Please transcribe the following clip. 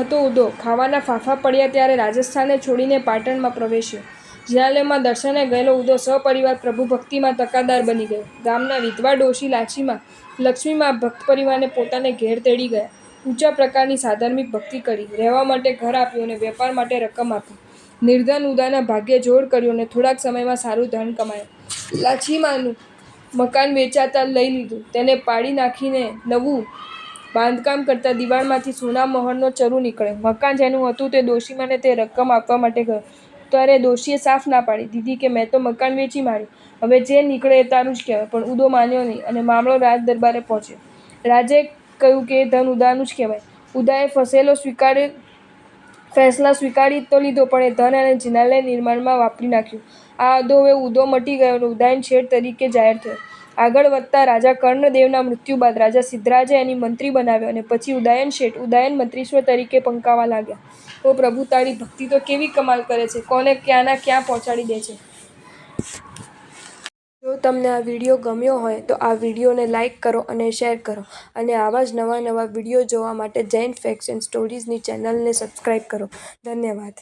હતો ઉદો ખાવાના ફાંફા પડ્યા ત્યારે રાજસ્થાને છોડીને પાટણમાં પ્રવેશ્યો. જિનાલયમાં દર્શને ગયેલો ઉદો સપરિવાર પ્રભુ ભક્તિમાં તકાદાર બની ગયો. ગામના વિધવા ડોશી લક્ષ્મીમાં ભક્ત પરિવારને પોતાને ઘેર તેડી ગયા. ઊંચા પ્રકારની સાધર્મિક ભક્તિ કરી. રહેવા માટે ઘર આપ્યું અને વેપાર માટે રકમ આપી. નિર્ધન ઉદાના ભાગ્યે જોર કર્યો અને થોડાક સમયમાં સારું ધન કમાયું. લાછીમાનું મકાન વેચાતા લઈ લીધું. તેને પાડી નાખીને નવું બાંધકામ કરતા દિવાળમાંથી સોના મહોરનો ચરુ નીકળ્યો. મકાન જેનું હતું તે ડોશીમાને તે રકમ આપવા માટે ગયો ત્યારે ડોશીએ સાફ ના પાડી દીધી કે મેં તો મકાન વેચી માર્યું, હવે જે નીકળે એ તારું જ કહેવાય. પણ ઉદો માન્યો નહીં અને મામલો રાજ દરબારે પહોંચ્યો. રાજે કહ્યું કે એ ધન ઉદાનું જ કહેવાય. ઉદાએ ફેંસલા સ્વીકારી તો લીધો પણ એ ધન અને જિનાલય નિર્માણમાં વાપરી નાખ્યું. આ અદો ઉદો મટી ગયો અને ઉદયન શેઠ તરીકે જાહેર થયો. આગળ વધતા રાજા કર્ણદેવના મૃત્યુ બાદ રાજા સિદ્ધરાજે એની મંત્રી બનાવ્યો અને પછી ઉદયન શેઠ ઉદયન મંત્રીશ્વર તરીકે પંકાવા લાગ્યા. ઓ પ્રભુ, તારી ભક્તિ તો કેવી કમાલ કરે છે, કોને ક્યાંના ક્યાં પહોંચાડી દે છે. જો તમને આ વિડીયો ગમ્યો હોય તો આ વિડીયોને લાઇક કરો અને શેર કરો અને આવા જ નવા વિડીયો જોવા માટે જૈન ફેક્ટ્સ એન્ડ સ્ટોરીઝની ચેનલને સબસ્ક્રાઈબ કરો. ધન્યવાદ.